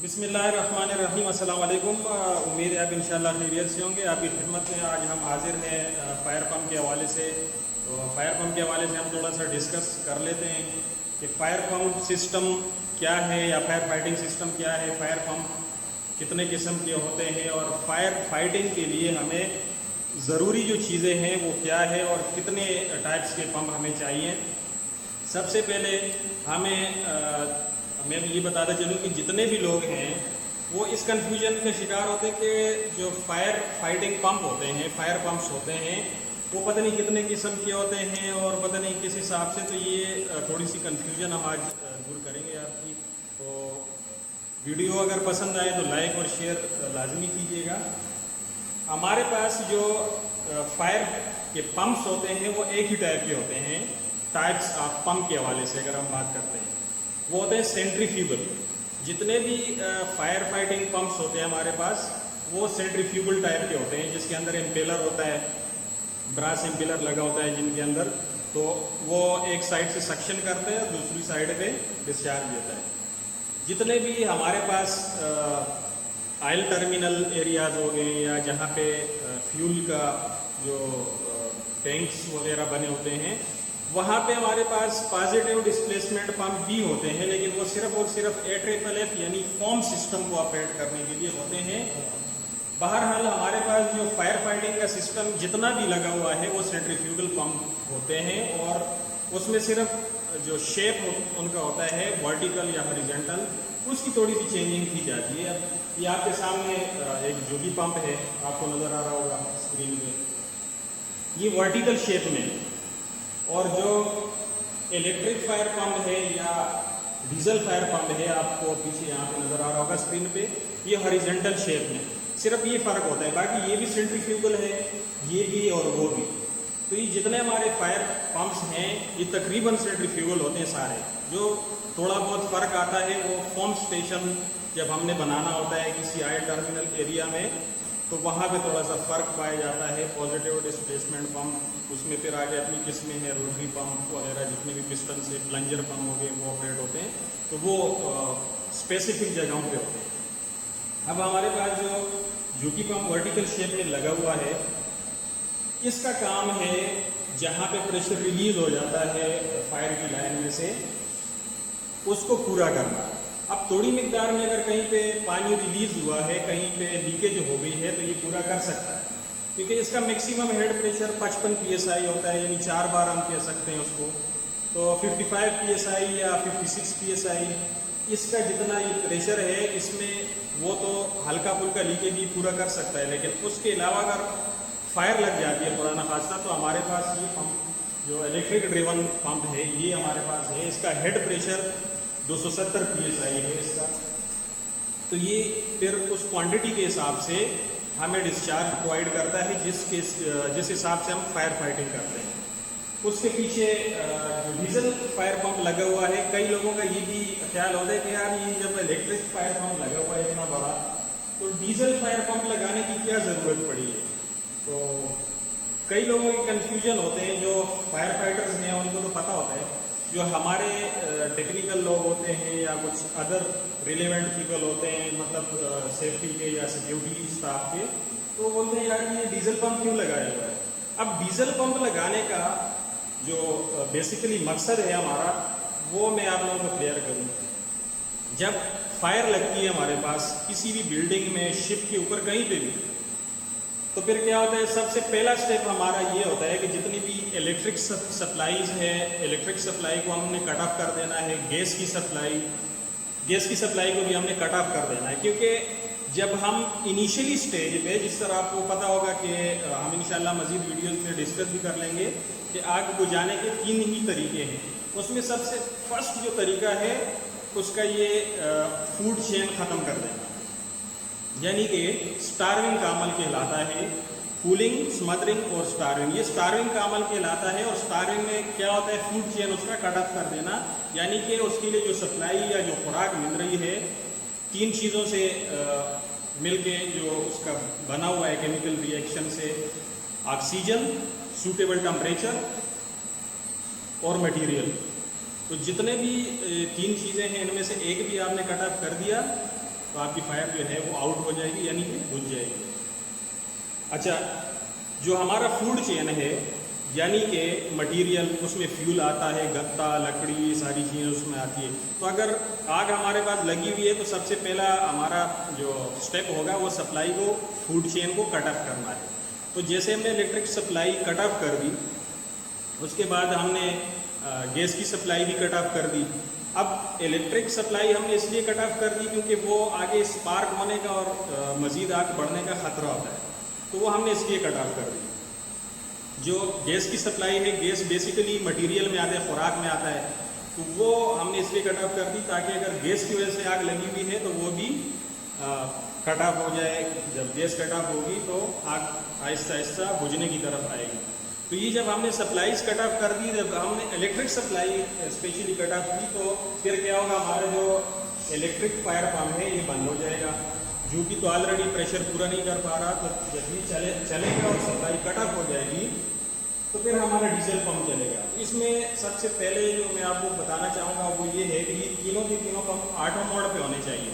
बिस्मिल्लाहिर्रहमानिर्रहीम। अस्सलाम वालेकुम। उम्मीद है आप इंशाअल्लाह खैरियत से होंगे। आपकी खिदमत में आज हम हाजिर हैं फायर पम्प के हवाले से। तो फायर पम्प के हवाले से हम थोड़ा सा डिस्कस कर लेते हैं कि फायर पम्प सिस्टम क्या है या फायर फाइटिंग सिस्टम क्या है, फायर पम्प कितने किस्म के होते हैं और फायर फाइटिंग के लिए हमें ज़रूरी जो चीज़ें हैं वो क्या है और कितने टाइप्स के पम्प हमें चाहिए। सबसे पहले मैं ये बताता चलूँ कि जितने भी लोग हैं वो इस कन्फ्यूजन के शिकार होते हैं कि जो फायर फाइटिंग पंप होते हैं, फायर पंप्स होते हैं, वो पता नहीं कितने किस्म के होते हैं और पता नहीं किस हिसाब से। तो ये थोड़ी सी कन्फ्यूजन हम आज दूर करेंगे आपकी। तो वीडियो अगर पसंद आए तो लाइक और शेयर लाजमी कीजिएगा। हमारे पास जो फायर के पंप्स होते हैं वो एक ही टाइप के होते हैं। टाइप्स ऑफ पंप के हवाले से अगर हम बात करते हैं वो होते हैं सेंट्रीफ्यूगल। जितने भी फायर फाइटिंग पंप्स होते हैं हमारे पास वो सेंट्रीफ्यूगल टाइप के होते हैं, जिसके अंदर एम्पेलर होता है, ब्रास एम्पेलर लगा होता है जिनके अंदर। तो वो एक साइड से सक्शन करते हैं, दूसरी साइड पे डिस्चार्ज देता है। जितने भी हमारे पास ऑयल टर्मिनल एरियाज हो गए या जहाँ पे फ्यूल का जो टैंक्स वगैरह बने होते हैं, वहाँ पे हमारे पास पॉजिटिव डिस्प्लेसमेंट पंप भी होते हैं, लेकिन वो सिर्फ और सिर्फ AFFF यानी फोम सिस्टम को ऑपरेट करने के लिए होते हैं। बहरहाल हमारे पास जो फायर फाइटिंग का सिस्टम जितना भी लगा हुआ है वो सेंट्रीफ्यूगल पंप होते हैं और उसमें सिर्फ जो शेप उनका होता है वर्टिकल या हॉरिजॉन्टल, उसकी थोड़ी सी चेंजिंग की जाती है। अब ये आपके सामने एक जोगी पंप है, आपको नज़र आ रहा होगा स्क्रीन पे, ये वर्टिकल शेप में। और जो इलेक्ट्रिक फायर पंप है या डीजल फायर पंप है, आपको पीछे यहाँ पे नज़र आ रहा होगा स्क्रीन पे, ये हॉरिजॉन्टल शेप में। सिर्फ ये फ़र्क होता है, बाकी ये भी सेंट्रीफ्यूगल है, ये भी और वो भी। तो ये जितने हमारे फायर पंप्स हैं ये तकरीबन सेंट्रीफ्यूगल होते हैं सारे। जो थोड़ा बहुत फ़र्क आता है वो फोम स्टेशन जब हमने बनाना होता है किसी ऑयल टर्मिनल एरिया में, तो वहाँ पे थोड़ा सा फ़र्क पाया जाता है। पॉजिटिव डिस्प्लेसमेंट पंप, उसमें फिर आगे अपनी किस्में हैं, रोटरी पंप वगैरह, जितने भी पिस्टन से प्लंजर पंप हो गए वो ऑपरेट होते हैं, तो वो स्पेसिफिक जगहों पे होते हैं। अब हमारे पास जो जोगी पंप वर्टिकल शेप में लगा हुआ है, इसका काम है जहाँ पे प्रेशर रिलीज हो जाता है फायर की लाइन में से, उसको पूरा करना। अब थोड़ी मिकदार में अगर कहीं पे पानी रिलीज हुआ है, कहीं पे लीकेज हो गई है, तो ये पूरा कर सकता है, क्योंकि इसका मैक्सिमम हेड प्रेशर 55 PSI होता है, यानी 4 बार हम कह सकते हैं उसको। तो 55 PSI या 56 PSI, इसका जितना ये प्रेशर है इसमें वो तो हल्का फुल्का लीकेज भी पूरा कर सकता है। लेकिन उसके अलावा अगर फायर लग जाती है पुराना खासा, तो हमारे पास ये पंप जो इलेक्ट्रिक ड्रिवन पंप है ये हमारे पास है। इसका हेड प्रेशर 270 PSI है इसका। तो ये फिर उस क्वांटिटी के हिसाब से हमें डिस्चार्ज प्रोवाइड करता है जिस हिसाब से हम फायर फाइटिंग करते हैं। उसके पीछे जो डीजल फायर पंप लगा हुआ है, कई लोगों का ये भी ख्याल होता है कि यार ये जब इलेक्ट्रिक फायर पंप लगा हुआ है इतना बड़ा, तो डीजल फायर पंप लगाने की क्या ज़रूरत पड़ी है। तो कई लोगों के कन्फ्यूजन होते हैं। जो फायर फाइटर्स हैं उनको तो पता होता है, जो हमारे टेक्निकल लोग होते हैं या कुछ अदर रिलेवेंट पीपल होते हैं, मतलब सेफ्टी के या सिक्योरिटी स्टाफ के, तो बोलते हैं यार ये डीजल पंप क्यों लगाया हुआ है। अब डीजल पंप लगाने का जो बेसिकली मकसद है हमारा, वो मैं आप लोगों को क्लियर करूँ। जब फायर लगती है हमारे पास किसी भी बिल्डिंग में, शिप के ऊपर, कहीं पे भी, तो फिर क्या होता है, सबसे पहला स्टेप हमारा ये होता है कि जितनी भी इलेक्ट्रिक सप्लाईज है, इलेक्ट्रिक सप्लाई को हमने कट ऑफ कर देना है। गैस की सप्लाई को भी हमने कट ऑफ कर देना है, क्योंकि जब हम इनिशियली स्टेज पे, जिस तरह आपको पता होगा कि हम इंशाल्लाह मज़ीद वीडियोस में डिस्कस भी कर लेंगे कि आग बुझाने के 3 ही तरीके हैं। उसमें सबसे फर्स्ट जो तरीका है उसका ये फूड चेन ख़त्म कर देना, यानी कि स्टार्विंग का अमल कहलाता है। कूलिंग, स्मदरिंग और स्टार्विंग, ये स्टार्विंग का अमल कहलाता है। और स्टार्विंग में क्या होता है, फूड चेन उसका कट ऑफ कर देना, यानी कि उसके लिए जो सप्लाई या जो खुराक मिल रही है 3 चीज़ों से मिलके जो उसका बना हुआ है केमिकल रिएक्शन से, ऑक्सीजन, सूटेबल टेम्परेचर और मटेरियल। तो जितने भी 3 चीज़ें हैं इनमें से एक भी आपने कट ऑफ कर दिया तो आपकी फायर जो है वो आउट हो जाएगी, यानी कि बुझ जाएगी। अच्छा, जो हमारा फूड चेन है, यानी कि मटेरियल, उसमें फ्यूल आता है, गत्ता, लकड़ी, सारी चीज़ें उसमें आती है। तो अगर आग हमारे पास लगी हुई है तो सबसे पहला हमारा जो स्टेप होगा वो सप्लाई को, फूड चेन को कट ऑफ करना है। तो जैसे हमने इलेक्ट्रिक सप्लाई कट ऑफ कर दी, उसके बाद हमने गैस की सप्लाई भी कट ऑफ कर दी। अब इलेक्ट्रिक सप्लाई हमने इसलिए कट ऑफ कर दी क्योंकि वो आगे स्पार्क होने का और मज़ीद आग बढ़ने का ख़तरा होता है, तो वो हमने इसलिए कट ऑफ कर दी। जो गैस की सप्लाई है, गैस बेसिकली मटेरियल में आता है, खुराक में आता है, तो वो हमने इसलिए कट ऑफ कर दी ताकि अगर गैस की वजह से आग लगी हुई है तो वो भी कट ऑफ हो जाए। जब गैस कट ऑफ होगी तो आग आहिस्ता आहिस्ता बुझने की तरफ आएगी। तो ये जब हमने सप्लाईज कट ऑफ कर दी, जब हमने electric supply specially cut off की, तो फिर क्या होगा, हमारा जो इलेक्ट्रिक फायर पम्प है ये बंद हो जाएगा, जो कि तो ऑलरेडी प्रेशर पूरा नहीं कर पा रहा। तो जब ये चलेगा और सप्लाई कट ऑफ हो जाएगी तो फिर हमारा डीजल पंप चलेगा। तो इसमें सबसे पहले जो मैं आपको बताना चाहूँगा वो ये है कि ये तीनों के तीनों पंप ऑटो मोड पे होने चाहिए।